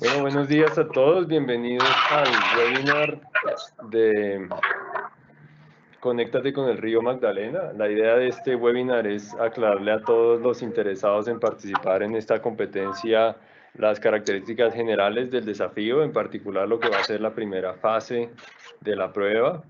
Bueno, buenos días a todos. Bienvenidos al webinar de Conéctate con el Río Magdalena. La idea de este webinar es aclararle a todos los interesados en participar en esta competencia las características generales del desafío, en particular lo que va a ser la primera fase de la prueba,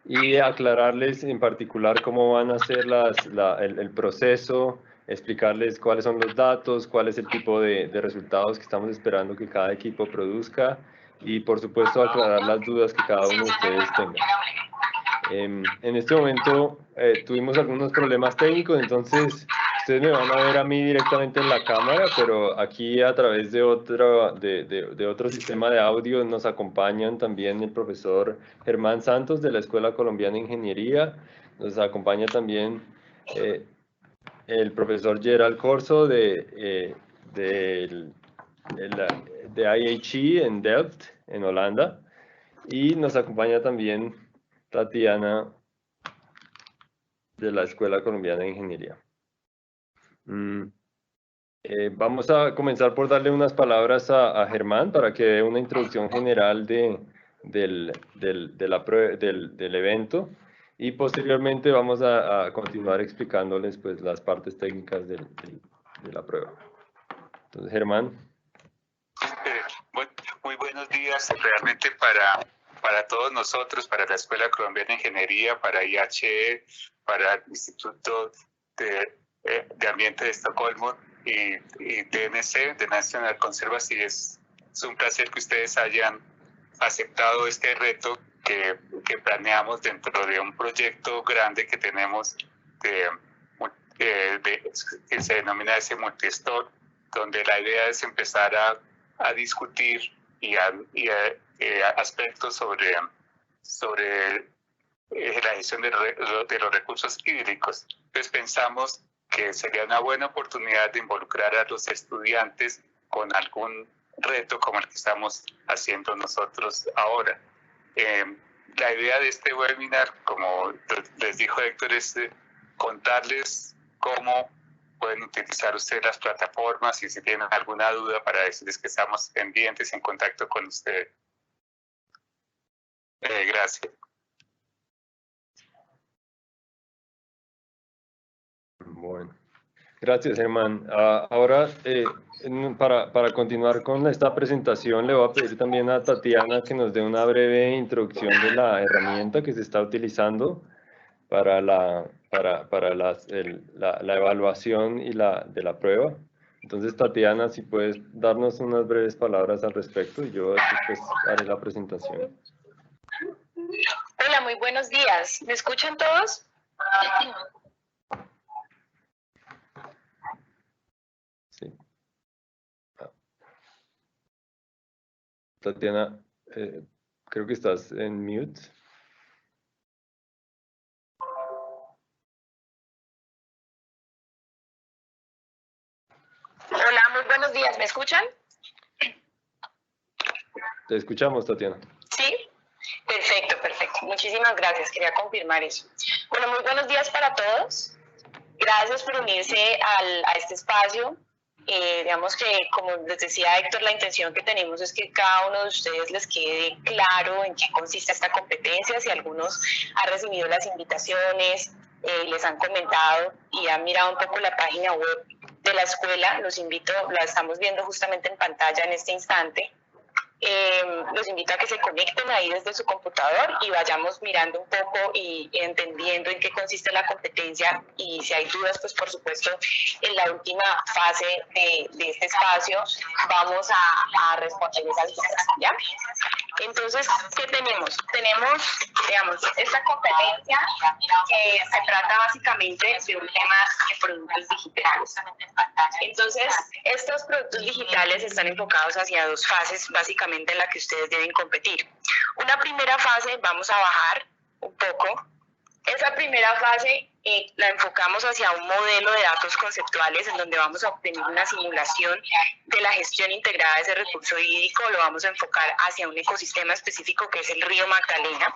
y aclararles en particular cómo van a ser el proceso, explicarles cuáles son los datos, cuál es el tipo de resultados que estamos esperando que cada equipo produzca y por supuesto aclarar las dudas que cada uno de ustedes tenga. En este momento tuvimos algunos problemas técnicos, entonces ustedes me van a ver a mí directamente en la cámara, pero aquí a través de otro sistema de audio nos acompañan también el profesor Germán Santos de la Escuela Colombiana de Ingeniería, nos acompaña también el profesor Gerald Corso de IHE en Delft, en Holanda, y nos acompaña también Tatiana de la Escuela Colombiana de Ingeniería. Vamos a comenzar por darle unas palabras a Germán para que dé una introducción general del evento y posteriormente vamos a continuar explicándoles pues, las partes técnicas de la prueba. Entonces, Germán. Muy buenos días realmente para todos nosotros, para la Escuela Colombiana de Ingeniería, para IHE, para el Instituto de Ambiente de Estocolmo y DNC, de National Conservancy. Es un placer que ustedes hayan aceptado este reto que planeamos dentro de un proyecto grande que tenemos que se denomina ese Multistore, donde la idea es empezar a discutir y aspectos sobre la gestión de los recursos hídricos. Entonces pensamos que sería una buena oportunidad de involucrar a los estudiantes con algún reto como el que estamos haciendo nosotros ahora. La idea de este webinar, como les dijo Héctor, es contarles cómo pueden utilizar ustedes las plataformas y si tienen alguna duda para decirles que estamos pendientes en contacto con ustedes. Gracias. Bueno, gracias, Germán. Ahora, para continuar con esta presentación, le voy a pedir también a Tatiana que nos dé una breve introducción de la herramienta que se está utilizando para la evaluación de la prueba. Entonces, Tatiana, si puedes darnos unas breves palabras al respecto y yo después haré la presentación. Hola, muy buenos días. ¿Me escuchan todos? Sí. Tatiana, creo que estás en mute. Hola, muy buenos días. ¿Me escuchan? Te escuchamos, Tatiana. Sí. Perfecto, perfecto. Muchísimas gracias. Quería confirmar eso. Bueno, muy buenos días para todos. Gracias por unirse a este espacio. Digamos que, como les decía Héctor, la intención que tenemos es que cada uno de ustedes les quede claro en qué consiste esta competencia. Si algunos han recibido las invitaciones, les han comentado y han mirado un poco la página web de la escuela, los invito, la estamos viendo justamente en pantalla en este instante. Los invito a que se conecten ahí desde su computador y vayamos mirando un poco y entendiendo en qué consiste la competencia, y si hay dudas, pues por supuesto en la última fase de este espacio vamos a responder esas dudas, ¿ya? Entonces, ¿qué tenemos? Tenemos, digamos, esta competencia que se trata básicamente de un tema de productos digitales. Entonces, estos productos digitales están enfocados hacia dos fases, básicamente en la que ustedes deben competir. Una primera fase, vamos a bajar un poco. Esa primera fase la enfocamos hacia un modelo de datos conceptuales en donde vamos a obtener una simulación de la gestión integrada de ese recurso hídrico, lo vamos a enfocar hacia un ecosistema específico que es el río Magdalena.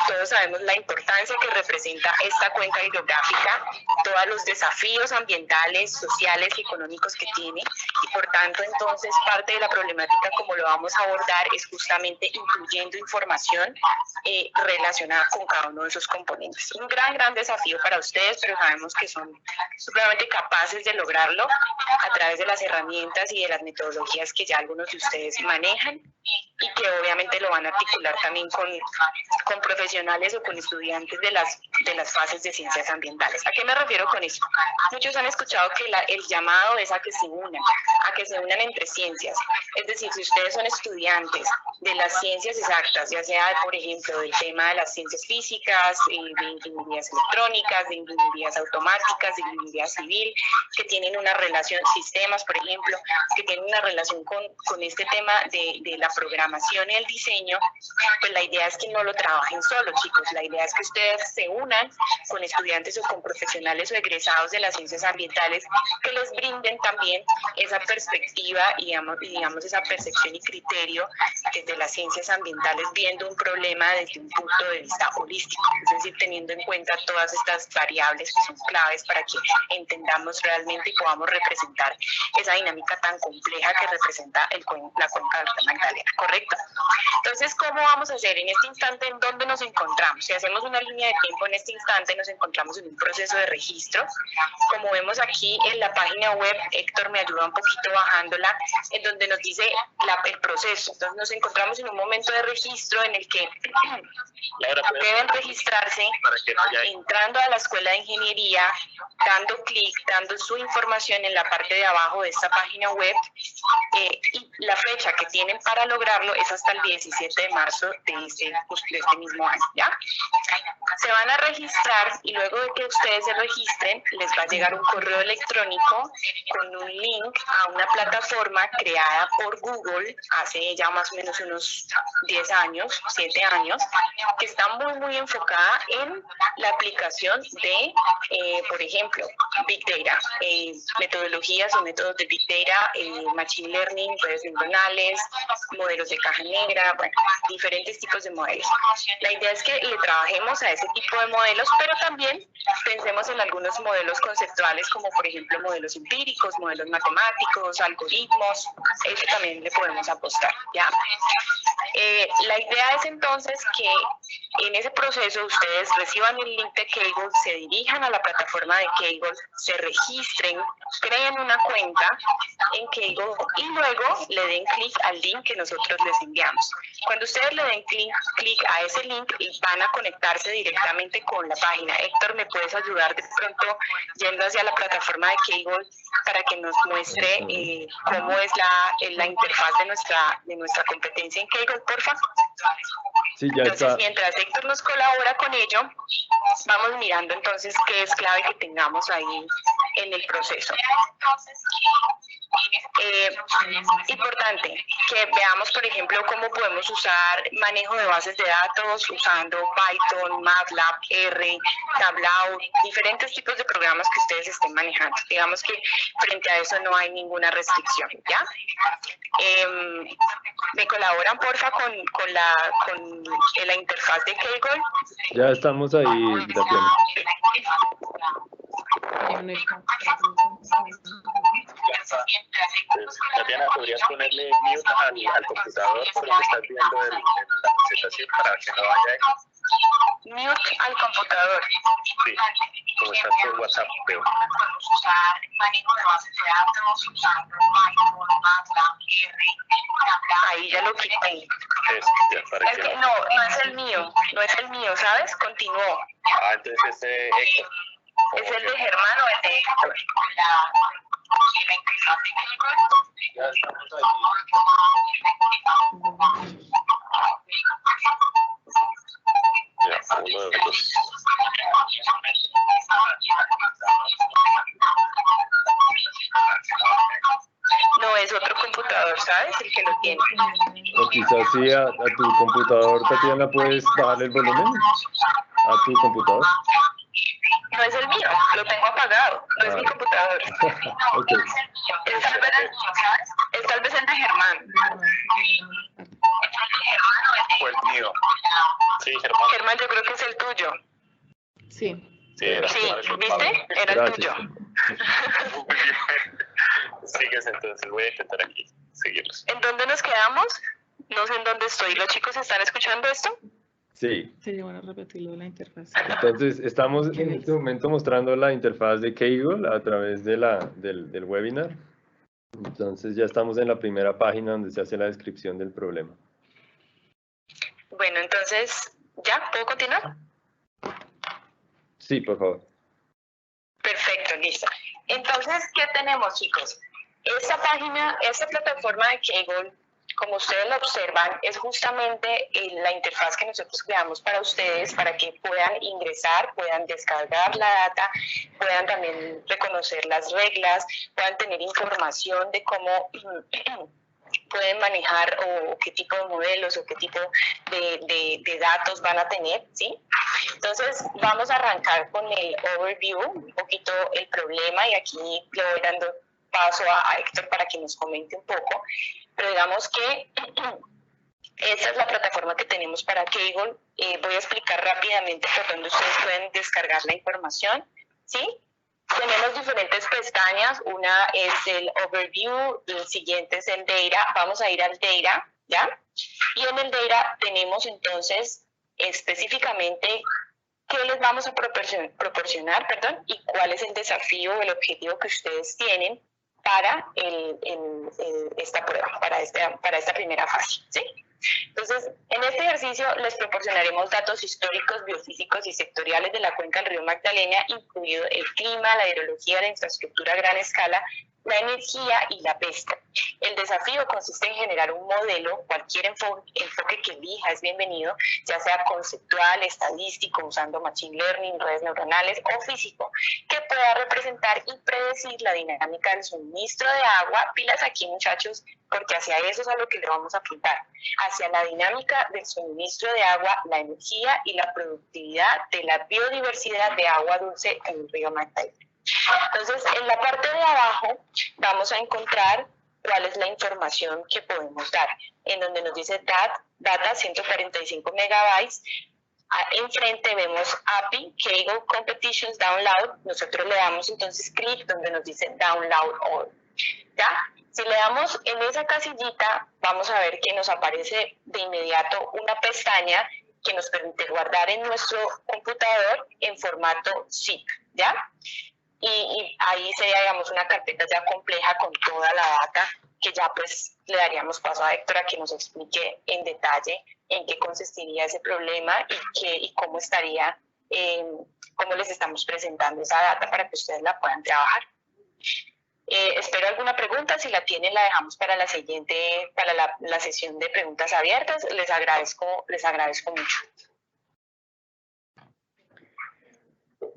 Todos sabemos la importancia que representa esta cuenca hidrográfica, todos los desafíos ambientales, sociales y económicos que tiene, y por tanto entonces parte de la problemática como lo vamos a abordar es justamente incluyendo información relacionada con cada uno de esos componentes. Un gran desafío para ustedes, pero sabemos que son supremamente capaces de lograrlo a través de las herramientas y de las metodologías que ya algunos de ustedes manejan y que obviamente lo van a articular también con profesionales o con estudiantes de las fases de ciencias ambientales. ¿A qué me refiero con eso? Muchos han escuchado que el llamado es a que se unan entre ciencias. Es decir, si ustedes son estudiantes de las ciencias exactas, ya sea, por ejemplo, del tema de las ciencias físicas, de ingenierías electrónicas, de ingenierías automáticas, de ingeniería civil, que tienen una relación, sistemas, por ejemplo, que tienen una relación con este tema de la programación y el diseño, pues la idea es que no lo trabajen solo, chicos. La idea es que ustedes se unan con estudiantes o con profesionales o egresados de las ciencias ambientales que les brinden también esa perspectiva y digamos esa percepción y criterio desde las ciencias ambientales, viendo un problema desde un punto de vista holístico, es decir, teniendo en cuenta todas estas variables que son claves para que entendamos realmente y podamos representar esa dinámica tan compleja que representa la cuenca del Magdalena, ¿correcto? Entonces, ¿cómo vamos a hacer en este instante? ¿En dónde nos encontramos? Si hacemos una línea de tiempo en este instante, nos encontramos en un proceso de registro. Como vemos aquí en la página web, Héctor me ayuda un poquito bajándola, en donde nos dice el proceso. Entonces, nos encontramos en un momento de registro en el que deben registrarse entrando a la Escuela de Ingeniería, dando clic, dando su información en la parte de abajo de esta página web, y la fecha que tienen para lograrlo es hasta el 17 de marzo de este mismo año, ¿ya? Se van a registrar y luego de que ustedes se registren, les va a llegar un correo electrónico con un link a una plataforma creada por Google hace ya más o menos unos 10 años, 7 años, que está muy enfocada en la aplicación de, por ejemplo, Big Data, metodologías o métodos de Big Data, Machine Learning, redes neuronales, modelos de caja negra, bueno, diferentes tipos de modelos. La idea es que le trabajemos a ese tipo de modelos, pero también pensemos en algunos modelos conceptuales como por ejemplo modelos empíricos, modelos matemáticos, algoritmos, eso también le podemos apostar, ¿ya? La idea es entonces que en ese proceso ustedes reciban el link de Kaggle, se dirijan a la plataforma de Kaggle, se registren, creen una cuenta en Kaggle y luego le den clic al link que nosotros les enviamos. Cuando ustedes le den clic a ese link, van a conectarse directamente con la página. Héctor, ¿me puedes ayudar de pronto yendo hacia la plataforma de Kaggle para que nos muestre cómo es la interfaz de nuestra competencia en Kaggle, porfa? Sí, ya entonces, está. Mientras Héctor nos colabora con ello, vamos mirando entonces qué es clave que tengamos ahí en el proceso. Importante que veamos, por ejemplo, cómo podemos usar manejo de bases de datos usando Python, MATLAB, R, Tableau, diferentes tipos de programas que ustedes estén manejando. Digamos que frente a eso no hay ninguna restricción, ¿ya? ¿Me colaboran, porfa, con la interfaz de Kaggle? Ya estamos ahí, Tatiana. Tatiana, ¿podrías ponerle mute al computador por donde estás viendo la presentación para que no vaya ahí? Mute al computador. Sí, como estás por WhatsApp, veo. Ahí ya lo quité. Es que no es el mío, ¿sabes? Continuó. Ah, entonces Héctor. ¿Es el de Germán o el de Héctor? Ya estamos ahí. Ya, uno de los dos. No, es otro computador, ¿sabes? El que lo tiene. O quizás sí a tu computador, Tatiana, ¿puedes bajarle el volumen a tu computador? No es el mío, lo tengo apagado, no es mi computador. Ok. Es tal vez el de Germán. O el mío. Sí, Germán. Germán, yo creo que es el tuyo. Sí. Sí, era. Sí, ¿viste? Era el Gracias. tuyo. Muy bien. Sigues entonces, voy a intentar aquí seguirlos. ¿En dónde nos quedamos? No sé en dónde estoy. ¿Los chicos están escuchando esto? Sí. Sería bueno repetirlo de la interfaz. Entonces, estamos en este momento mostrando la interfaz de Kaggle a través de del webinar. Entonces, ya estamos en la primera página donde se hace la descripción del problema. Bueno, entonces, ¿ya? ¿Puedo continuar? Sí, por favor. Perfecto, listo. Entonces, ¿qué tenemos, chicos? Esta página, esta plataforma de Kaggle, como ustedes lo observan, es justamente la interfaz que nosotros creamos para ustedes, para que puedan ingresar, puedan descargar la data, puedan también reconocer las reglas, puedan tener información de cómo pueden manejar o qué tipo de modelos o qué tipo de datos van a tener, ¿sí? Entonces, vamos a arrancar con el overview, un poquito el problema, y aquí le voy dando paso a Héctor para que nos comente un poco, pero digamos que esta es la plataforma que tenemos para Kaggle. Voy a explicar rápidamente por dónde ustedes pueden descargar la información, ¿sí? Tenemos diferentes pestañas, una es el overview, el siguiente es el data, vamos a ir al data, ¿ya? Y en el data tenemos entonces específicamente qué les vamos a proporcionar, y cuál es el desafío o el objetivo que ustedes tienen para esta prueba, para esta primera fase, ¿sí? Entonces, en este ejercicio les proporcionaremos datos históricos, biofísicos y sectoriales de la cuenca del río Magdalena, incluido el clima, la hidrología, la infraestructura a gran escala, la energía y la pesca. El desafío consiste en generar un modelo, cualquier enfoque que elija es bienvenido, ya sea conceptual, estadístico, usando machine learning, redes neuronales o físico, que pueda representar y predecir la dinámica del suministro de agua. Pilas aquí, muchachos, porque hacia eso es a lo que le vamos a apuntar, hacia la dinámica del suministro de agua, la energía y la productividad de la biodiversidad de agua dulce en el río Magdalena. Entonces, en la parte de abajo vamos a encontrar cuál es la información que podemos dar, en donde nos dice data 145 megabytes. Enfrente vemos API, Kaggle Competitions Download. Nosotros le damos entonces clic donde nos dice Download All. ¿Ya? Si le damos en esa casillita, vamos a ver que nos aparece de inmediato una pestaña que nos permite guardar en nuestro computador en formato zip, ¿ya? Y ahí sería, digamos, una carpeta ya compleja con toda la data, que ya pues le daríamos paso a Héctor a que nos explique en detalle en qué consistiría ese problema y cómo estaría, cómo les estamos presentando esa data para que ustedes la puedan trabajar. Espero alguna pregunta. Si la tienen, la dejamos para la siguiente, para la sesión de preguntas abiertas. Les agradezco mucho.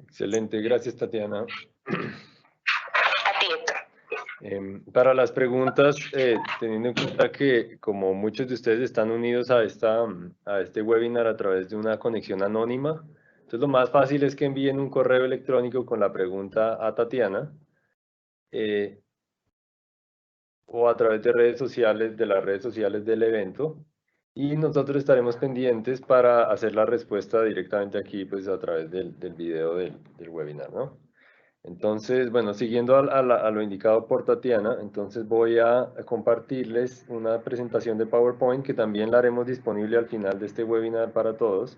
Excelente, gracias, Tatiana. A ti, Héctor. Para las preguntas, teniendo en cuenta que como muchos de ustedes están unidos a este webinar a través de una conexión anónima, entonces lo más fácil es que envíen un correo electrónico con la pregunta a Tatiana, o a través de las redes sociales del evento, y nosotros estaremos pendientes para hacer la respuesta directamente aquí, pues a través del video del webinar, ¿no? Entonces, bueno, siguiendo a lo indicado por Tatiana, entonces voy a compartirles una presentación de PowerPoint que también la haremos disponible al final de este webinar para todos,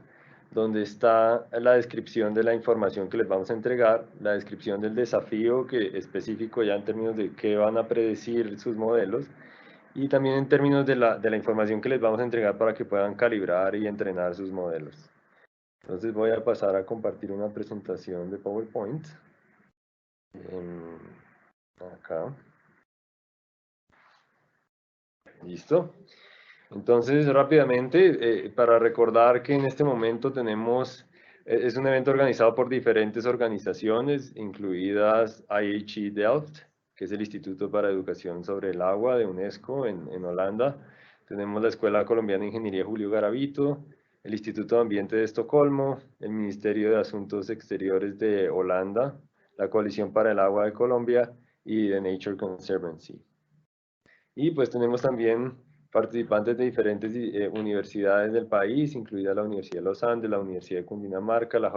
donde está la descripción de la información que les vamos a entregar, la descripción del desafío específico ya en términos de qué van a predecir sus modelos, y también en términos de la información que les vamos a entregar para que puedan calibrar y entrenar sus modelos. Entonces voy a pasar a compartir una presentación de PowerPoint. Acá. ¿Listo? Entonces, rápidamente, para recordar que en este momento es un evento organizado por diferentes organizaciones, incluidas IHE Delft, que es el Instituto para Educación sobre el Agua de UNESCO en Holanda. Tenemos la Escuela Colombiana de Ingeniería Julio Garavito, el Instituto de Ambiente de Estocolmo, el Ministerio de Asuntos Exteriores de Holanda, la Coalición para el Agua de Colombia y The Nature Conservancy. Y pues tenemos también participantes de diferentes universidades del país, incluida la Universidad de los Andes, la Universidad de Cundinamarca, la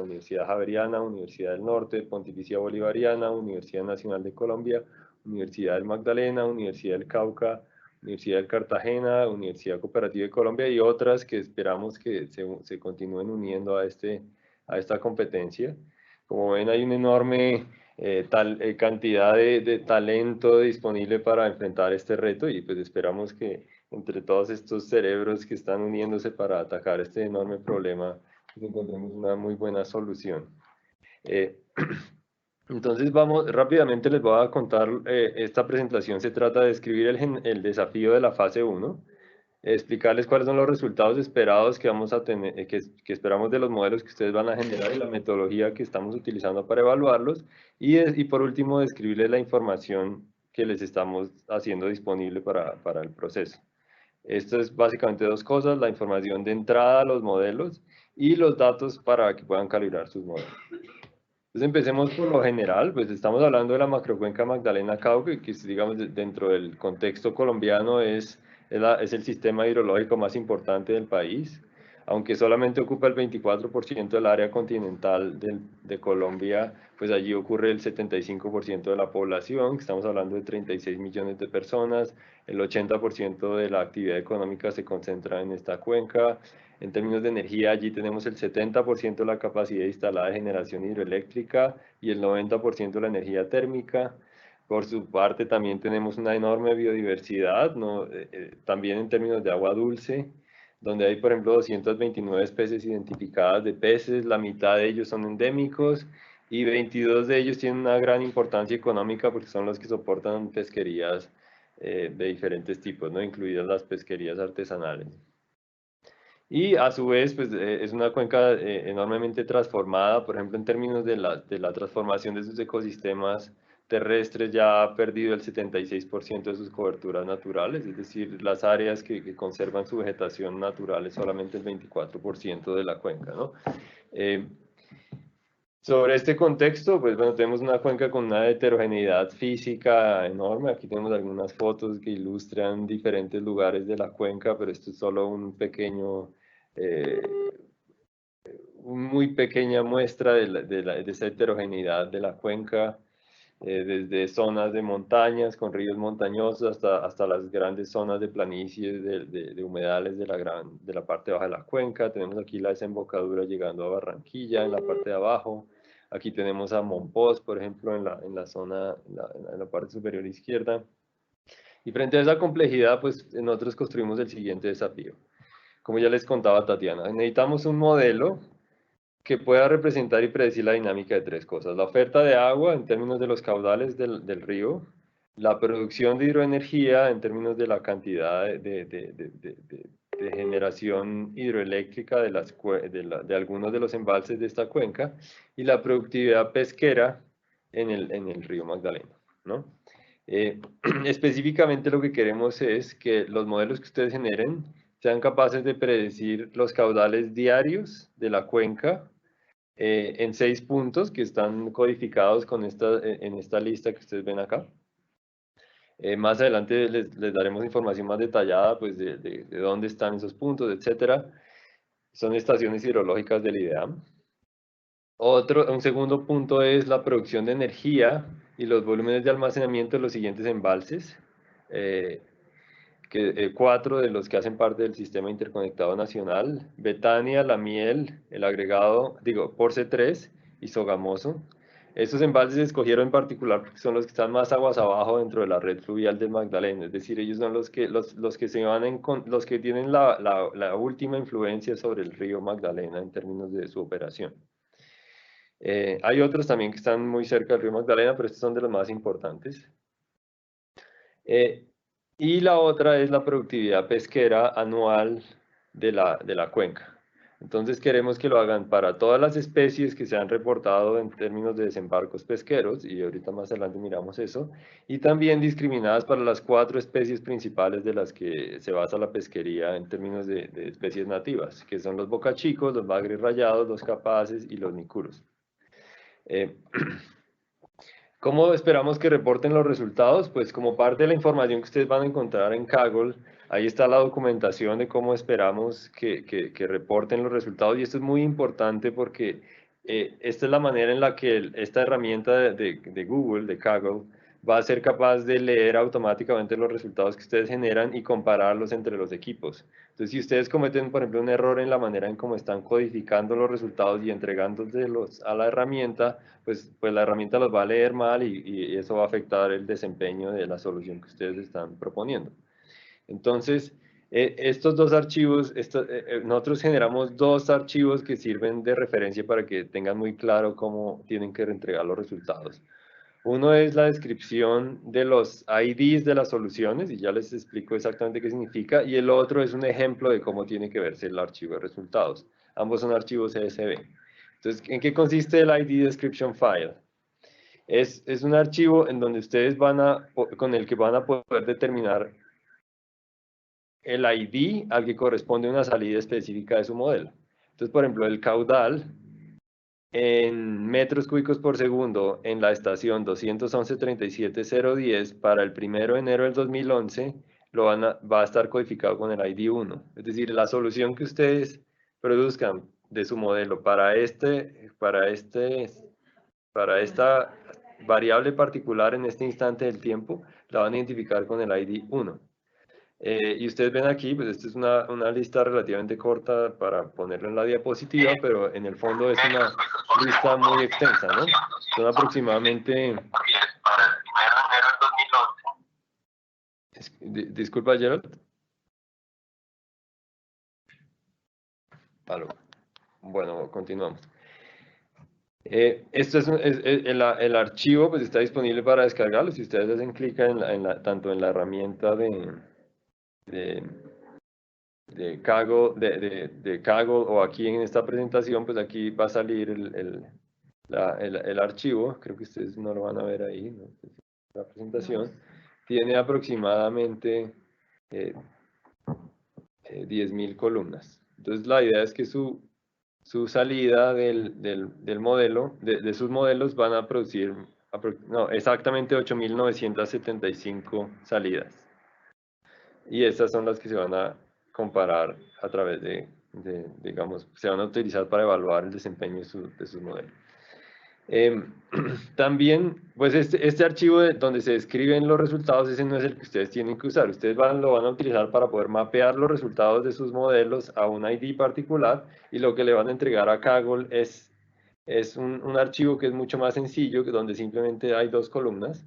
Universidad Javeriana, Universidad del Norte, Pontificia Bolivariana, Universidad Nacional de Colombia, Universidad del Magdalena, Universidad del Cauca, Universidad del Cartagena, Universidad Cooperativa de Colombia y otras que esperamos que se continúen uniendo a esta competencia. Como ven, hay un enorme cantidad de talento disponible para enfrentar este reto y pues esperamos que entre todos estos cerebros que están uniéndose para atacar este enorme problema, pues encontremos una muy buena solución. Entonces rápidamente les voy a contar, esta presentación se trata de describir el desafío de la fase 1, explicarles cuáles son los resultados esperados que vamos a tener, que esperamos de los modelos que ustedes van a generar y la metodología que estamos utilizando para evaluarlos, y por último describirles la información que les estamos haciendo disponible para el proceso. Esto es básicamente dos cosas: la información de entrada a los modelos y los datos para que puedan calibrar sus modelos. Entonces empecemos por lo general, pues estamos hablando de la macrocuenca Magdalena-Cauca, que digamos dentro del contexto colombiano es el sistema hidrológico más importante del país, aunque solamente ocupa el 24% del área continental de Colombia, pues allí ocurre el 75% de la población, que estamos hablando de 36 millones de personas, el 80% de la actividad económica se concentra en esta cuenca. En términos de energía, allí tenemos el 70% de la capacidad instalada de generación hidroeléctrica y el 90% de la energía térmica. Por su parte, también tenemos una enorme biodiversidad, ¿no? También en términos de agua dulce, donde hay, por ejemplo, 229 especies identificadas de peces, la mitad de ellos son endémicos y 22 de ellos tienen una gran importancia económica porque son los que soportan pesquerías de diferentes tipos, ¿no? Incluidas las pesquerías artesanales. Y a su vez, pues, es una cuenca enormemente transformada, por ejemplo, en términos de la transformación de sus ecosistemas terrestres, ya ha perdido el 76% de sus coberturas naturales, es decir, las áreas que conservan su vegetación natural es solamente el 24% de la cuenca, ¿no? Sobre este contexto, pues bueno, tenemos una cuenca con una heterogeneidad física enorme. Aquí tenemos algunas fotos que ilustran diferentes lugares de la cuenca, pero esto es solo un pequeño, muy pequeña muestra de esa heterogeneidad de la cuenca, desde zonas de montañas con ríos montañosos hasta las grandes zonas de planicies, de humedales de la parte baja de la cuenca. Tenemos aquí la desembocadura llegando a Barranquilla en la parte de abajo. Aquí tenemos a Monpós, por ejemplo, en la parte superior izquierda. Y frente a esa complejidad, pues nosotros construimos el siguiente desafío. Como ya les contaba Tatiana, necesitamos un modelo que pueda representar y predecir la dinámica de tres cosas: la oferta de agua en términos de los caudales del río, la producción de hidroenergía en términos de la cantidad de generación hidroeléctrica de algunos de los embalses de esta cuenca, y la productividad pesquera en el río Magdalena, ¿no? Específicamente lo que queremos es que los modelos que ustedes generen sean capaces de predecir los caudales diarios de la cuenca en 6 puntos que están codificados en esta lista que ustedes ven acá. Más adelante les daremos información más detallada, pues, de dónde están esos puntos, etcétera. Son estaciones hidrológicas del IDEAM. Un segundo punto es la producción de energía y los volúmenes de almacenamiento de los siguientes embalses. 4 de los que hacen parte del Sistema Interconectado Nacional: Betania, La Miel, el agregado, Porce 3 y Sogamoso. Estos embalses se escogieron en particular porque son los que están más aguas abajo dentro de la red fluvial del Magdalena, es decir, ellos son los que tienen la última influencia sobre el río Magdalena en términos de su operación. Hay otros también que están muy cerca del río Magdalena, pero estos son de los más importantes. Y la otra es la productividad pesquera anual de la cuenca. Entonces queremos que lo hagan para todas las especies que se han reportado en términos de desembarcos pesqueros, y ahorita más adelante miramos eso, y también discriminadas para las 4 especies principales de las que se basa la pesquería en términos de especies nativas, que son los bocachicos, los bagres rayados, los capaces y los nicuros. ¿Cómo esperamos que reporten los resultados? Pues como parte de la información que ustedes van a encontrar en Kaggle, ahí está la documentación de cómo esperamos que reporten los resultados, y esto es muy importante porque esta es la manera en la que esta herramienta de Google, de Kaggle, va a ser capaz de leer automáticamente los resultados que ustedes generan y compararlos entre los equipos. Entonces, si ustedes cometen, por ejemplo, un error en la manera en cómo están codificando los resultados y entregándolos a la herramienta, pues la herramienta los va a leer mal y eso va a afectar el desempeño de la solución que ustedes están proponiendo. Entonces, estos dos archivos, nosotros generamos 2 archivos que sirven de referencia para que tengan muy claro cómo tienen que entregar los resultados. Uno es la descripción de los IDs de las soluciones, y ya les explico exactamente qué significa, y el otro es un ejemplo de cómo tiene que verse el archivo de resultados. Ambos son archivos CSV. Entonces, ¿en qué consiste el ID Description File? Es un archivo en donde ustedes con el que van a poder determinar el ID al que corresponde una salida específica de su modelo. Entonces, por ejemplo, el caudal en metros cúbicos por segundo en la estación 211.37.010 para el 1 de enero del 2011 va a estar codificado con el ID 1. Es decir, la solución que ustedes produzcan de su modelo para esta variable particular en este instante del tiempo, la van a identificar con el ID 1. Y ustedes ven aquí, pues esta es una lista relativamente corta para ponerlo en la diapositiva, pero en el fondo es una lista muy extensa, ¿no? Son aproximadamente... Disculpa, Gerald. Aló. Bueno, continuamos. Esto el archivo, pues está disponible para descargarlo. Si ustedes hacen clic tanto en la herramienta de Kaggle o aquí en esta presentación, pues aquí va a salir el archivo. Creo que ustedes no lo van a ver ahí, ¿no? La presentación tiene aproximadamente 10.000 columnas. Entonces la idea es que su salida del modelo, de sus modelos, van a producir exactamente 8.975 salidas. Y estas son las que se van a comparar a través digamos, se van a utilizar para evaluar el desempeño de sus modelos. También, pues este archivo donde se describen los resultados, ese no es el que ustedes tienen que usar. Ustedes lo van a utilizar para poder mapear los resultados de sus modelos a un ID particular, y lo que le van a entregar a Kaggle es un archivo que es mucho más sencillo, donde simplemente hay 2 columnas.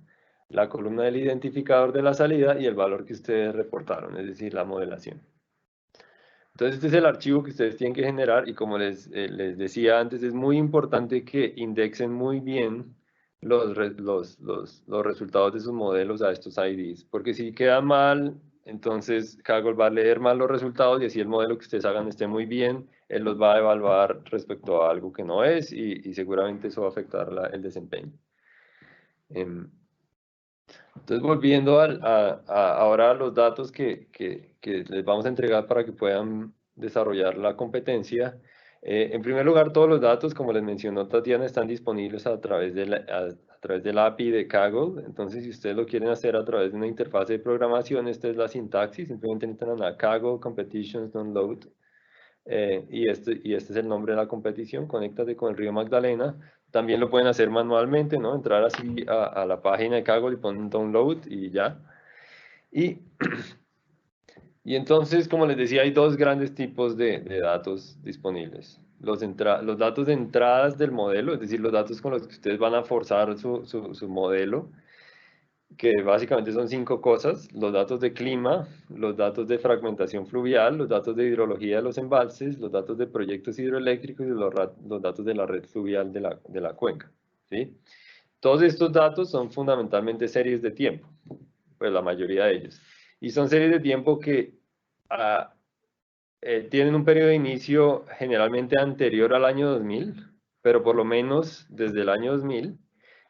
La columna del identificador de la salida y el valor que ustedes reportaron, es decir, la modelación. Entonces este es el archivo que ustedes tienen que generar, y como les decía antes, es muy importante que indexen muy bien los resultados de sus modelos a estos IDs, porque si queda mal, entonces Kaggle va a leer mal los resultados, y así el modelo que ustedes hagan esté muy bien, él los va a evaluar respecto a algo que no es, y seguramente eso va a afectar el desempeño. Entonces, volviendo ahora a los datos que les vamos a entregar para que puedan desarrollar la competencia. En primer lugar, todos los datos, como les mencionó Tatiana, están disponibles a través de la API de Kaggle. Entonces, si ustedes lo quieren hacer a través de una interfaz de programación, esta es la sintaxis. Simplemente entran a Kaggle Competitions Download. Y este es el nombre de la competición, Conéctate con el Río Magdalena. También lo pueden hacer manualmente, ¿no? Entrar así a la página de Kaggle y poner download y ya. Y entonces, como les decía, hay 2 grandes tipos de datos disponibles. Los datos de entradas del modelo, es decir, los datos con los que ustedes van a forzar su modelo, que básicamente son 5 cosas: los datos de clima, los datos de fragmentación fluvial, los datos de hidrología de los embalses, los datos de proyectos hidroeléctricos y los datos de la red fluvial de la cuenca, ¿sí? Todos estos datos son fundamentalmente series de tiempo, pues la mayoría de ellos. Y son series de tiempo que tienen un periodo de inicio generalmente anterior al año 2000, pero por lo menos desde el año 2000,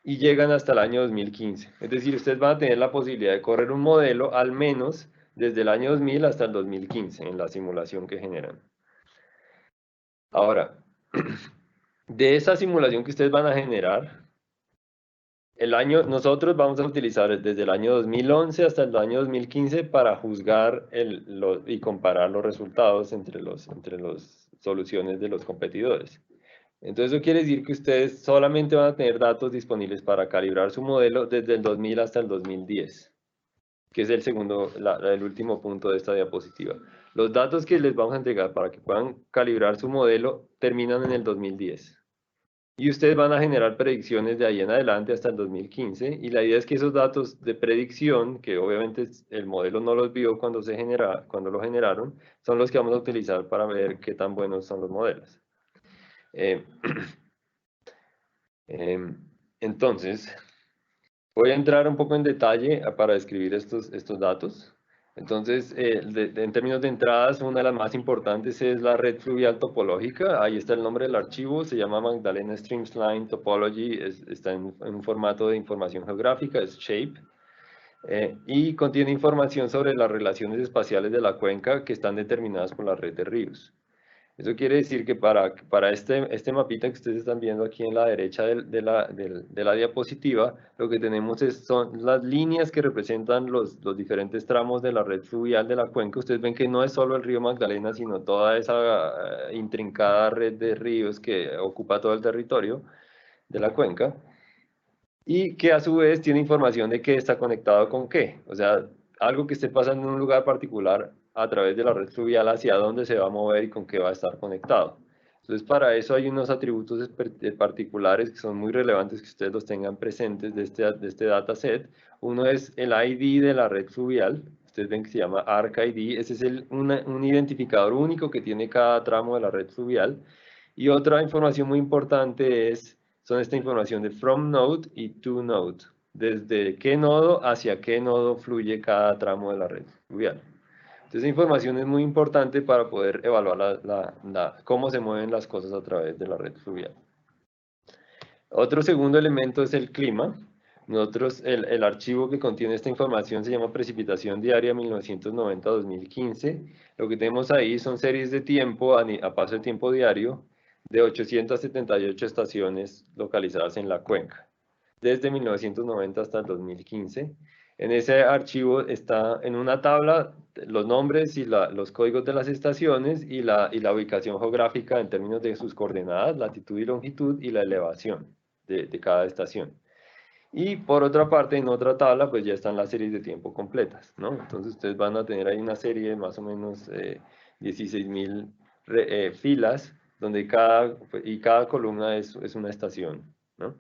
y llegan hasta el año 2015. Es decir, ustedes van a tener la posibilidad de correr un modelo al menos desde el año 2000 hasta el 2015 en la simulación que generan. Ahora, de esa simulación que ustedes van a generar, nosotros vamos a utilizar desde el año 2011 hasta el año 2015 para juzgar y comparar los resultados entre las soluciones de los competidores. Entonces eso quiere decir que ustedes solamente van a tener datos disponibles para calibrar su modelo desde el 2000 hasta el 2010, que es el último punto de esta diapositiva. Los datos que les vamos a entregar para que puedan calibrar su modelo terminan en el 2010. Y ustedes van a generar predicciones de ahí en adelante hasta el 2015, y la idea es que esos datos de predicción, que obviamente el modelo no los vio cuando lo generaron, son los que vamos a utilizar para ver qué tan buenos son los modelos. Entonces, voy a entrar un poco en detalle para describir estos datos. Entonces, en términos de entradas, una de las más importantes es la red fluvial topológica. Ahí está el nombre del archivo, se llama Magdalena Streamline Topology, está en un formato de información geográfica, es SHAPE, y contiene información sobre las relaciones espaciales de la cuenca que están determinadas por la red de ríos. Eso quiere decir que para este mapita que ustedes están viendo aquí en la derecha de la diapositiva, lo que tenemos son las líneas que representan los diferentes tramos de la red fluvial de la cuenca. Ustedes ven que no es solo el río Magdalena, sino toda esa intrincada red de ríos que ocupa todo el territorio de la cuenca, y que a su vez tiene información de qué está conectado con qué. O sea, algo que esté pasando en un lugar particular a través de la red fluvial, hacia dónde se va a mover y con qué va a estar conectado. Entonces, para eso hay unos atributos particulares que son muy relevantes que ustedes los tengan presentes de este dataset. Uno es el ID de la red fluvial. Ustedes ven que se llama ArcID. Ese es un identificador único que tiene cada tramo de la red fluvial. Y otra información muy importante son esta información de from node y to node. Desde qué nodo hacia qué nodo fluye cada tramo de la red fluvial. Entonces, esa información es muy importante para poder evaluar cómo se mueven las cosas a través de la red fluvial. Otro segundo elemento es el clima. El archivo que contiene esta información se llama Precipitación Diaria 1990-2015. Lo que tenemos ahí son series de tiempo a paso de tiempo diario de 878 estaciones localizadas en la cuenca, desde 1990 hasta el 2015. En ese archivo está en una tabla los nombres y los códigos de las estaciones y la ubicación geográfica en términos de sus coordenadas, latitud y longitud, y la elevación de cada estación. Y por otra parte, en otra tabla, pues ya están las series de tiempo completas, ¿no? Entonces ustedes van a tener ahí una serie de más o menos 16.000 filas, donde cada columna es una estación, ¿no?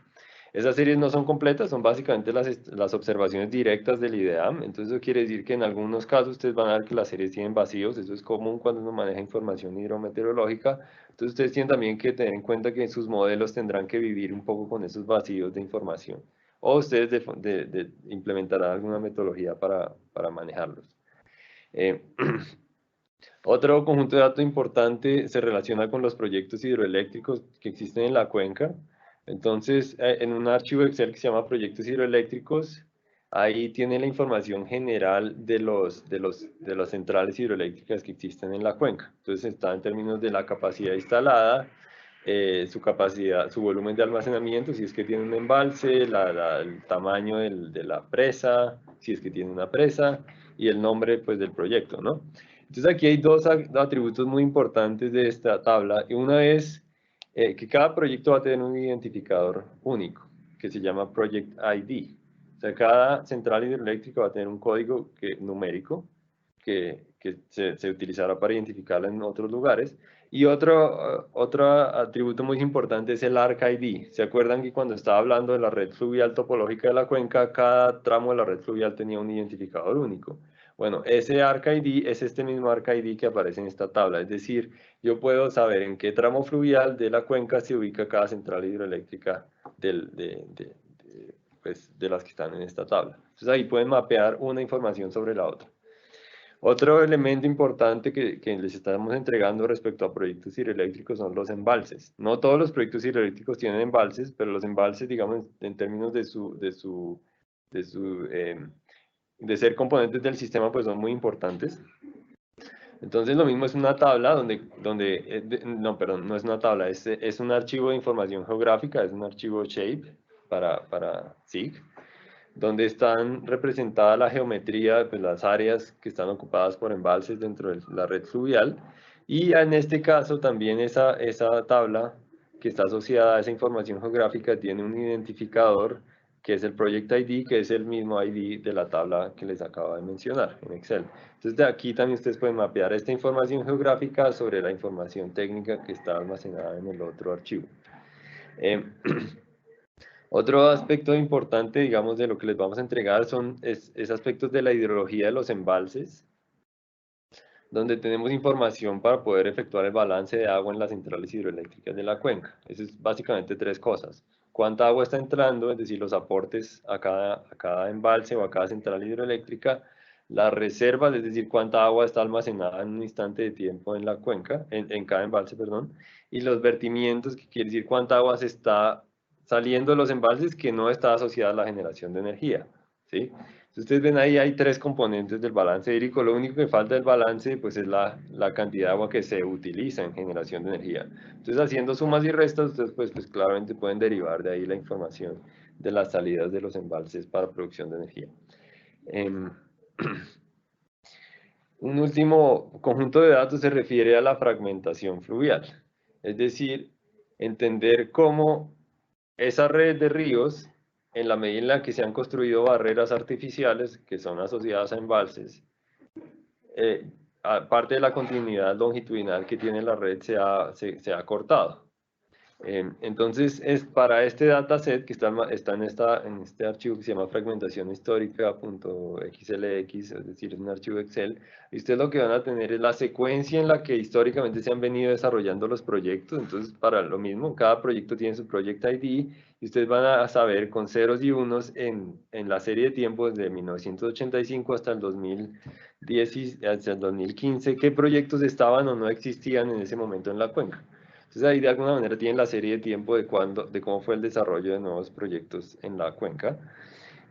Esas series no son completas, son básicamente las observaciones directas del IDEAM. Entonces eso quiere decir que en algunos casos ustedes van a ver que las series tienen vacíos. Eso es común cuando uno maneja información hidrometeorológica. Entonces ustedes tienen también que tener en cuenta que sus modelos tendrán que vivir un poco con esos vacíos de información, o ustedes implementarán alguna metodología para manejarlos. Otro conjunto de datos importante se relaciona con los proyectos hidroeléctricos que existen en la cuenca. Entonces, en un archivo Excel que se llama Proyectos Hidroeléctricos, ahí tiene la información general de las centrales hidroeléctricas que existen en la cuenca. Entonces, está en términos de la capacidad instalada, su volumen de almacenamiento, si es que tiene un embalse, el tamaño de la presa, si es que tiene una presa, y el nombre, pues, del proyecto, ¿no? Entonces aquí hay dos atributos muy importantes de esta tabla, y una es que cada proyecto va a tener un identificador único, que se llama Project ID. O sea, cada central hidroeléctrica va a tener un código numérico que se utilizará para identificarla en otros lugares. Y otro atributo muy importante es el ArcID. ¿Se acuerdan que cuando estaba hablando de la red fluvial topológica de la cuenca, cada tramo de la red fluvial tenía un identificador único? Bueno, ese ArcID es este mismo ArcID que aparece en esta tabla. Es decir, yo puedo saber en qué tramo fluvial de la cuenca se ubica cada central hidroeléctrica pues, de las que están en esta tabla. Entonces ahí pueden mapear una información sobre la otra. Otro elemento importante que les estamos entregando respecto a proyectos hidroeléctricos son los embalses. No todos los proyectos hidroeléctricos tienen embalses, pero los embalses, digamos, en términos de ser componentes del sistema, pues son muy importantes. Entonces lo mismo es una tabla no, perdón, no es una tabla, es un archivo de información geográfica, es un archivo SHAPE para SIG, donde están representadas la geometría, pues las áreas que están ocupadas por embalses dentro de la red fluvial, y en este caso también esa tabla que está asociada a esa información geográfica tiene un identificador que es el Project ID, que es el mismo ID de la tabla que les acabo de mencionar en Excel. Entonces de aquí también ustedes pueden mapear esta información geográfica sobre la información técnica que está almacenada en el otro archivo. Otro aspecto importante, digamos, de lo que les vamos a entregar es aspectos de la hidrología de los embalses, donde tenemos información para poder efectuar el balance de agua en las centrales hidroeléctricas de la cuenca. Eso es básicamente tres cosas. Cuánta agua está entrando, es decir, los aportes a cada embalse o a cada central hidroeléctrica, las reservas, es decir, cuánta agua está almacenada en un instante de tiempo en la cuenca, en cada embalse, perdón, y los vertimientos, que quiere decir cuánta agua se está saliendo de los embalses que no está asociada a la generación de energía, ¿sí? Si ustedes ven ahí, hay tres componentes del balance hídrico. Lo único que falta del balance pues, es la cantidad de agua que se utiliza en generación de energía. Entonces, haciendo sumas y restas, ustedes pues claramente pueden derivar de ahí la información de las salidas de los embalses para producción de energía. Un último conjunto de datos se refiere a la fragmentación fluvial. Es decir, entender cómo esa red de ríos, en la medida en la que se han construido barreras artificiales que son asociadas a embalses, parte de la continuidad longitudinal que tiene la red se ha cortado. Entonces, para este dataset que está en este archivo que se llama fragmentación histórica.xlx, es decir, es un archivo Excel, y ustedes lo que van a tener es la secuencia en la que históricamente se han venido desarrollando los proyectos. Entonces, para lo mismo, cada proyecto tiene su Project ID, y ustedes van a saber con ceros y unos en la serie de tiempo desde 1985 hasta el 2015, qué proyectos estaban o no existían en ese momento en la cuenca. Entonces ahí de alguna manera tienen la serie de tiempo de cómo fue el desarrollo de nuevos proyectos en la cuenca.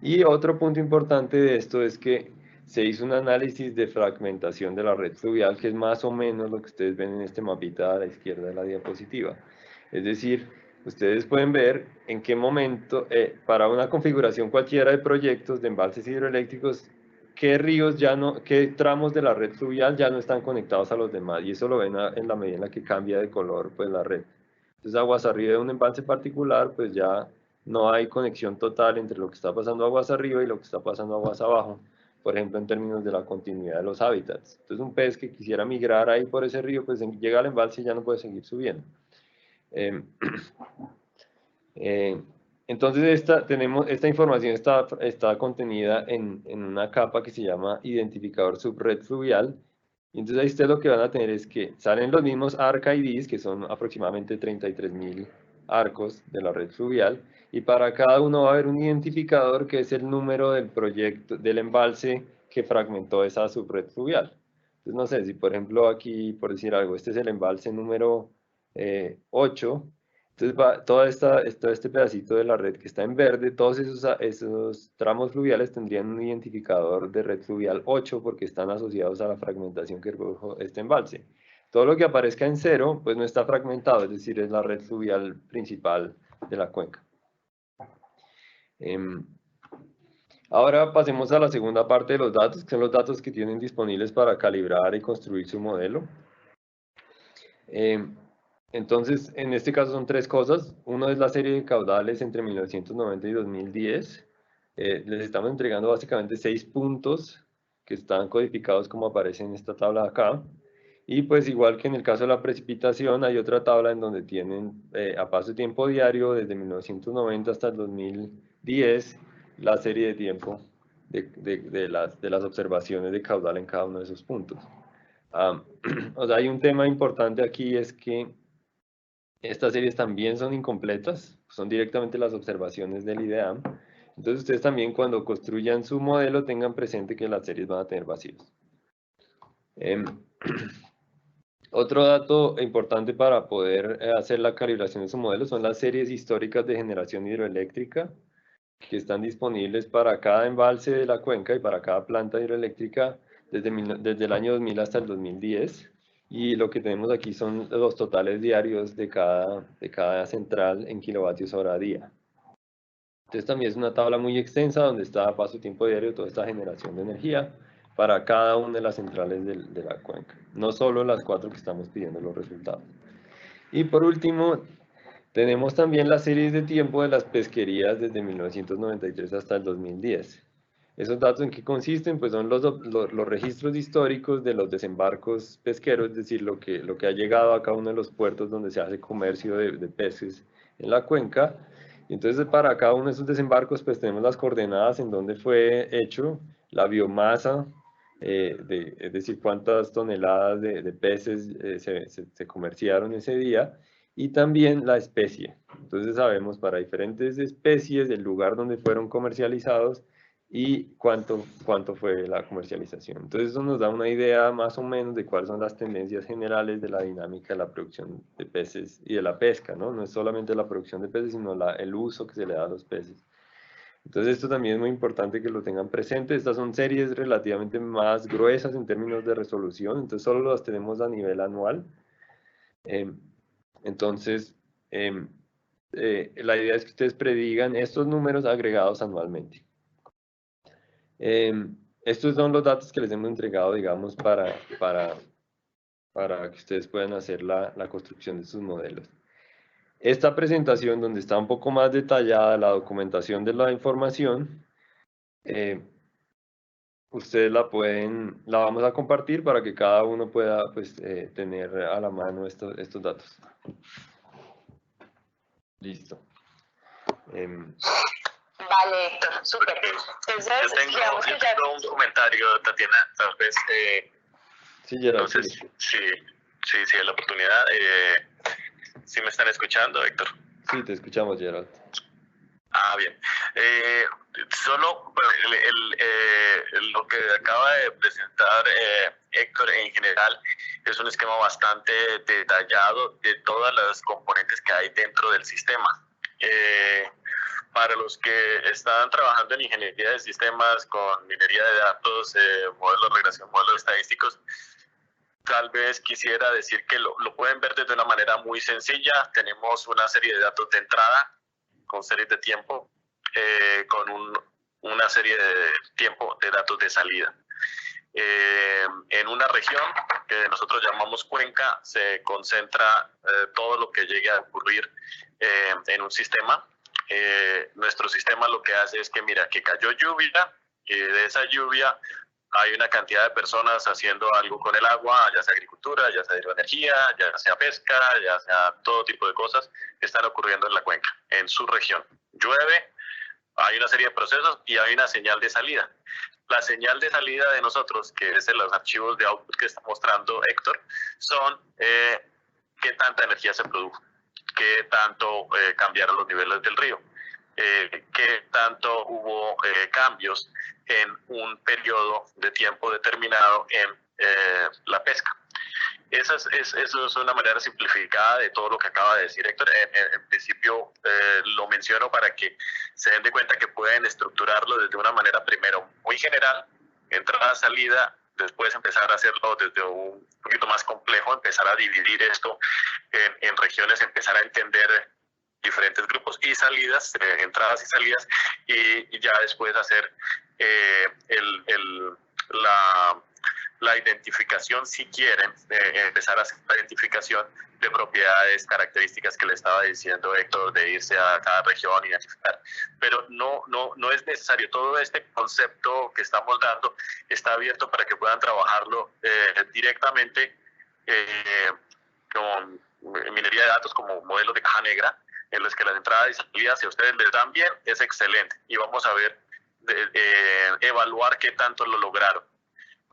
Y otro punto importante de esto es que se hizo un análisis de fragmentación de la red fluvial, que es más o menos lo que ustedes ven en este mapita a la izquierda de la diapositiva. Es decir, ustedes pueden ver en qué momento, para una configuración cualquiera de proyectos de embalses hidroeléctricos, qué tramos de la red fluvial ya no están conectados a los demás, y eso lo ven en la medida en la que cambia de color pues la red. Entonces, aguas arriba de un embalse particular, pues ya no hay conexión total entre lo que está pasando aguas arriba y lo que está pasando aguas abajo, por ejemplo, en términos de la continuidad de los hábitats. Entonces, un pez que quisiera migrar ahí por ese río, pues llega al embalse y ya no puede seguir subiendo. Entonces esta información está contenida en una capa que se llama identificador subred fluvial. Y entonces ahí ustedes lo que van a tener es que salen los mismos ARC IDs, que son aproximadamente 33.000 arcos de la red fluvial, y para cada uno va a haber un identificador que es el número del proyecto, del embalse que fragmentó esa subred fluvial. Entonces no sé, si por ejemplo aquí, por decir algo, este es el embalse número 8, entonces todo este pedacito de la red que está en verde, todos esos tramos fluviales tendrían un identificador de red fluvial 8 porque están asociados a la fragmentación que produjo este embalse. Todo lo que aparezca en 0, pues no está fragmentado, es decir, es la red fluvial principal de la cuenca. Ahora pasemos a la segunda parte de los datos, que son los datos que tienen disponibles para calibrar y construir su modelo. Entonces, en este caso son tres cosas. Uno es la serie de caudales entre 1990 y 2010. Les estamos entregando básicamente 6 puntos que están codificados como aparece en esta tabla de acá. Y pues igual que en el caso de la precipitación, hay otra tabla en donde tienen a paso de tiempo diario desde 1990 hasta el 2010 la serie de tiempo de las observaciones de caudal en cada uno de esos puntos. O sea, hay un tema importante aquí, es que estas series también son incompletas, son directamente las observaciones del IDEAM. Entonces ustedes también cuando construyan su modelo tengan presente que las series van a tener vacíos. Otro dato importante para poder hacer la calibración de su modelo son las series históricas de generación hidroeléctrica que están disponibles para cada embalse de la cuenca y para cada planta hidroeléctrica desde el año 2000 hasta el 2010. Y lo que tenemos aquí son los totales diarios de cada central en kilovatios hora día. Entonces también es una tabla muy extensa donde está a paso tiempo diario toda esta generación de energía para cada una de las centrales de la cuenca, no solo las 4 que estamos pidiendo los resultados. Y por último, tenemos también las series de tiempo de las pesquerías desde 1993 hasta el 2010. ¿Esos datos en qué consisten? Pues son los registros históricos de los desembarcos pesqueros, es decir, lo que ha llegado a cada uno de los puertos donde se hace comercio de peces en la cuenca. Y entonces para cada uno de esos desembarcos pues tenemos las coordenadas en donde fue hecho, la biomasa, es decir, cuántas toneladas de peces se comerciaron ese día, y también la especie. Entonces sabemos para diferentes especies el lugar donde fueron comercializados y cuánto fue la comercialización. Entonces eso nos da una idea más o menos de cuáles son las tendencias generales de la dinámica de la producción de peces y de la pesca, ¿no? No es solamente la producción de peces, sino el uso que se le da a los peces. Entonces esto también es muy importante que lo tengan presente. Estas son series relativamente más gruesas en términos de resolución, entonces solo las tenemos a nivel anual. Entonces, la idea es que ustedes predigan estos números agregados anualmente. Estos son los datos que les hemos entregado, digamos, para que ustedes puedan hacer la construcción de sus modelos. Esta presentación, donde está un poco más detallada la documentación de la información, ustedes la vamos a compartir para que cada uno pueda pues, tener a la mano estos datos. Listo. Vale, Héctor, súper. Entonces, yo tengo un comentario, Tatiana, tal vez. Sí, Gerard. Entonces, sí, la oportunidad. ¿Sí me están escuchando, Héctor? Sí, te escuchamos, Gerard. Bien. Solo lo que acaba de presentar Héctor en general es un esquema bastante detallado de todas las componentes que hay dentro del sistema. Para los que están trabajando en ingeniería de sistemas con minería de datos, modelos de regresión, modelos estadísticos, tal vez quisiera decir que lo pueden ver de una manera muy sencilla. Tenemos una serie de datos de entrada con series de tiempo, con una serie de tiempo de datos de salida. En una región que nosotros llamamos cuenca se concentra todo lo que llegue a ocurrir en un sistema. Nuestro sistema lo que hace es que mira que cayó lluvia y de esa lluvia hay una cantidad de personas haciendo algo con el agua, ya sea agricultura, ya sea hidroenergía, ya sea pesca, ya sea todo tipo de cosas que están ocurriendo en la cuenca, en su región. Llueve, hay una serie de procesos y hay una señal de salida. La señal de salida de nosotros, que es en los archivos de output que está mostrando Héctor, son qué tanta energía se produjo, qué tanto cambiaron los niveles del río, qué tanto hubo cambios en un periodo de tiempo determinado en la pesca. Eso es una manera simplificada de todo lo que acaba de decir Héctor. En principio lo menciono para que se den de cuenta que pueden estructurarlo desde una manera primero muy general, entrada, salida, después empezar a hacerlo desde un poquito más complejo, empezar a dividir esto en regiones, empezar a entender diferentes grupos y salidas, entradas y salidas, y ya después hacer la identificación, si quieren, empezar a hacer la identificación de propiedades, características que le estaba diciendo Héctor, de irse a cada región y identificar. Pero no es necesario. Todo este concepto que estamos dando está abierto para que puedan trabajarlo directamente con minería de datos como modelos de caja negra, en los que las entradas y salidas, si a ustedes les dan bien, es excelente. Y vamos a ver, evaluar qué tanto lo lograron.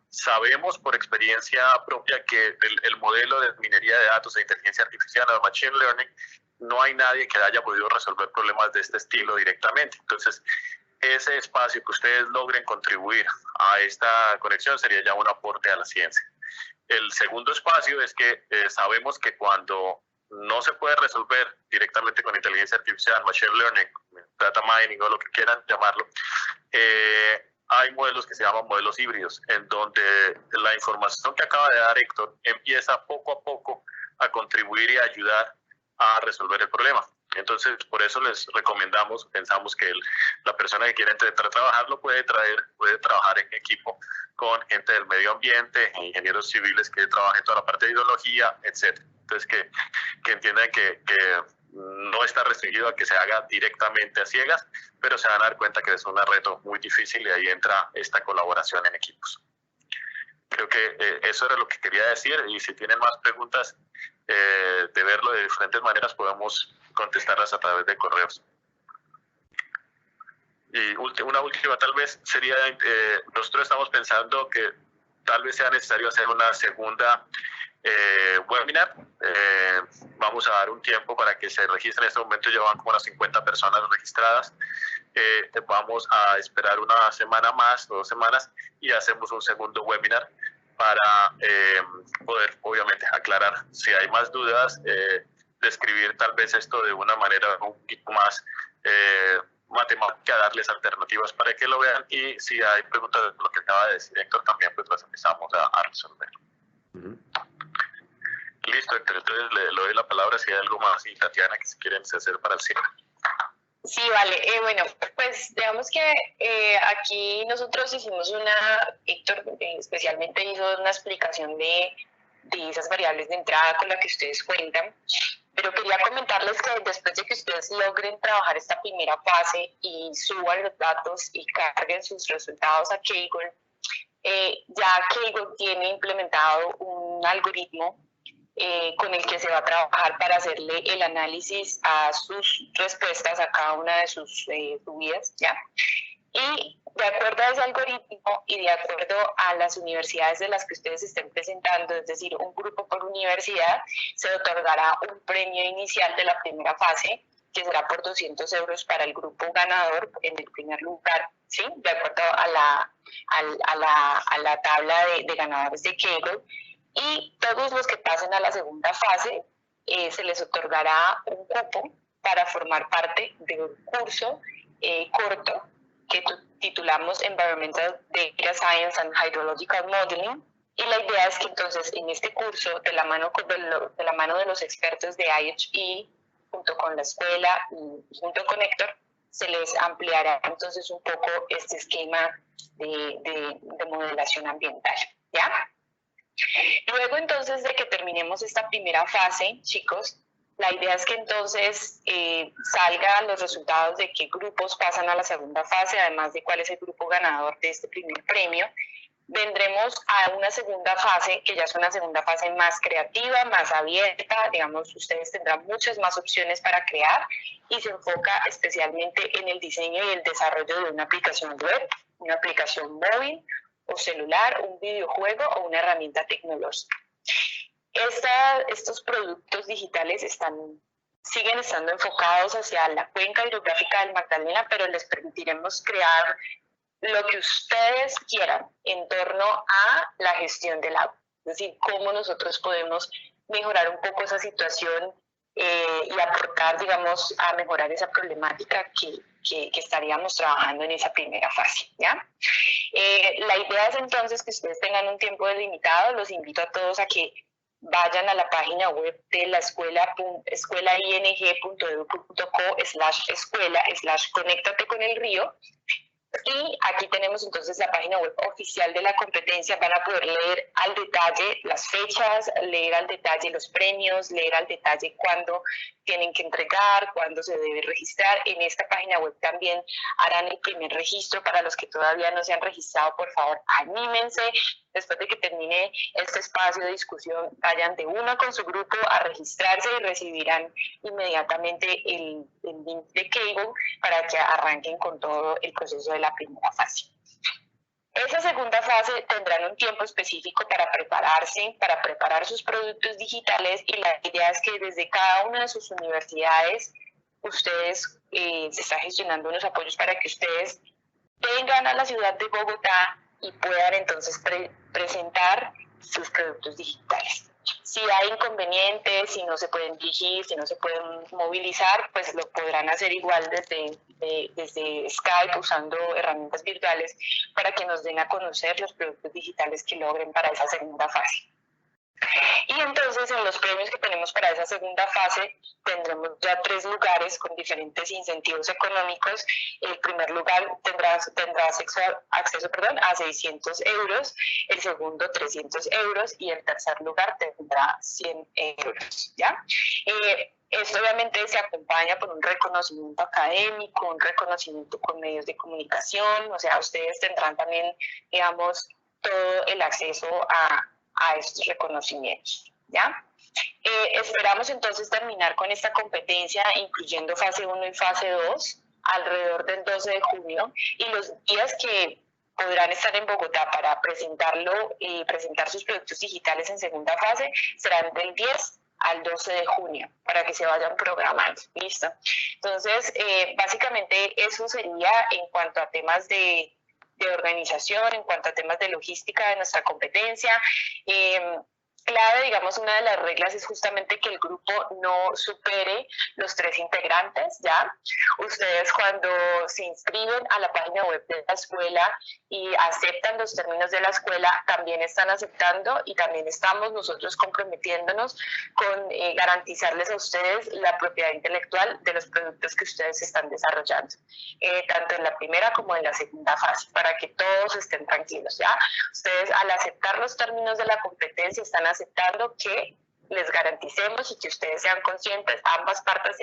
Sabemos por experiencia propia que el modelo de minería de datos e inteligencia artificial o machine learning, no hay nadie que haya podido resolver problemas de este estilo directamente. Entonces, ese espacio que ustedes logren contribuir a esta conexión sería ya un aporte a la ciencia. El segundo espacio es que sabemos que cuando no se puede resolver directamente con inteligencia artificial, machine learning, data mining o lo que quieran llamarlo, hay modelos que se llaman modelos híbridos, en donde la información que acaba de dar Héctor empieza poco a poco a contribuir y a ayudar a resolver el problema. Entonces, por eso les recomendamos, pensamos que la persona que quiere intentar trabajarlo puede trabajar en equipo con gente del medio ambiente, ingenieros civiles que trabajen toda la parte de ideología, etc. Entonces, que entiendan que no está restringido a que se haga directamente a ciegas, pero se van a dar cuenta que es un reto muy difícil y ahí entra esta colaboración en equipos. Creo que eso era lo que quería decir, y si tienen más preguntas de verlo de diferentes maneras, podemos contestarlas a través de correos. Y una última tal vez sería, nosotros estamos pensando que tal vez sea necesario hacer una segunda webinar. Vamos a dar un tiempo para que se registren. En este momento llevan como unas 50 personas registradas. Vamos a esperar una semana más, 2 semanas, y hacemos un segundo webinar para poder, obviamente, aclarar si hay más dudas, describir tal vez esto de una manera un poquito más matemática, darles alternativas para que lo vean, y si hay preguntas de lo que acaba de decir Héctor también, pues las empezamos a resolver. Listo, Héctor, entonces le doy la palabra si hay algo más, y Tatiana, que si quieren hacer para el cierre. Sí, vale. Bueno, pues digamos que aquí nosotros hicimos Héctor especialmente hizo una explicación de esas variables de entrada con las que ustedes cuentan, pero quería comentarles que después de que ustedes logren trabajar esta primera fase y suban los datos y carguen sus resultados a Kaggle, ya Kaggle tiene implementado un algoritmo con el que se va a trabajar para hacerle el análisis a sus respuestas a cada una de sus subidas, ¿ya? Y de acuerdo a ese algoritmo y de acuerdo a las universidades de las que ustedes estén presentando, es decir, un grupo por universidad, se otorgará un premio inicial de la primera fase, que será por 200 euros para el grupo ganador en el primer lugar, ¿sí? De acuerdo a la tabla de ganadores de Kaggle. Y todos los que pasen a la segunda fase se les otorgará un cupo para formar parte de un curso corto que titulamos Environmental Data Science and Hydrological Modeling. Y la idea es que entonces en este curso, de la mano de los expertos de IHE, junto con la escuela y junto con Héctor, se les ampliará entonces un poco este esquema de modelación ambiental, ¿ya? Luego entonces de que terminemos esta primera fase, chicos, la idea es que entonces salgan los resultados de qué grupos pasan a la segunda fase, además de cuál es el grupo ganador de este primer premio. Vendremos a una segunda fase, que ya es una segunda fase más creativa, más abierta, digamos, ustedes tendrán muchas más opciones para crear, y se enfoca especialmente en el diseño y el desarrollo de una aplicación web, una aplicación móvil o celular, un videojuego o una herramienta tecnológica. Estos productos digitales siguen estando enfocados hacia la cuenca hidrográfica del Magdalena, pero les permitiremos crear lo que ustedes quieran en torno a la gestión del agua. Es decir, cómo nosotros podemos mejorar un poco esa situación y aportar, digamos, a mejorar esa problemática que estaríamos trabajando en esa primera fase, ¿ya? La idea es entonces que ustedes tengan un tiempo delimitado. Los invito a todos a que vayan a la página web de la escuela.ing.edu.co/escuela/conéctate con el río. Y aquí tenemos entonces la página web oficial de la competencia. Van a poder leer al detalle las fechas, leer al detalle los premios, leer al detalle cuándo tienen que entregar, cuándo se debe registrar. En esta página web también harán el primer registro. Para los que todavía no se han registrado, por favor, anímense. Después de que termine este espacio de discusión, vayan de una con su grupo a registrarse y recibirán inmediatamente el link de Kaggle para que arranquen con todo el proceso de la primera fase. Esa segunda fase tendrán un tiempo específico para prepararse, para preparar sus productos digitales, y la idea es que desde cada una de sus universidades ustedes se está gestionando unos apoyos para que ustedes vengan a la ciudad de Bogotá y puedan entonces presentar sus productos digitales. Si hay inconvenientes, si no se pueden dirigir, si no se pueden movilizar, pues lo podrán hacer igual desde Skype, usando herramientas virtuales, para que nos den a conocer los productos digitales que logren para esa segunda fase. Y entonces en los premios que tenemos para esa segunda fase tendremos ya 3 lugares con diferentes incentivos económicos. El primer lugar tendrá acceso a 600 euros, el segundo 300 euros y el tercer lugar tendrá 100 euros. ¿Ya? Esto obviamente se acompaña por un reconocimiento académico, un reconocimiento con medios de comunicación, o sea, ustedes tendrán también, digamos, todo el acceso a estos reconocimientos, ¿ya? Esperamos entonces terminar con esta competencia, incluyendo fase 1 y fase 2, alrededor del 12 de junio, y los días que podrán estar en Bogotá para presentarlo y presentar sus productos digitales en segunda fase serán del 10 al 12 de junio, para que se vayan programando, ¿listo? Entonces, básicamente eso sería en cuanto a temas de organización, en cuanto a temas de logística de nuestra competencia. Clave, digamos, una de las reglas es justamente que el grupo no supere los 3 integrantes, ¿ya? Ustedes cuando se inscriben a la página web de la escuela y aceptan los términos de la escuela, también están aceptando y también estamos nosotros comprometiéndonos con garantizarles a ustedes la propiedad intelectual de los productos que ustedes están desarrollando, tanto en la primera como en la segunda fase, para que todos estén tranquilos, ¿ya? Ustedes al aceptar los términos de la competencia están aceptando que les garanticemos y que ustedes sean conscientes, ambas partes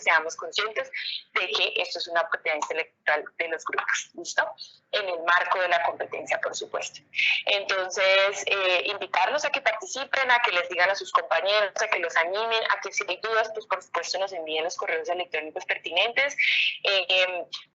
seamos conscientes de que esto es una propiedad intelectual de los grupos, ¿listo? En el marco de la competencia, por supuesto. Entonces, invitarlos a que participen, a que les digan a sus compañeros, a que los animen, a que si hay dudas, pues por supuesto nos envíen los correos electrónicos pertinentes.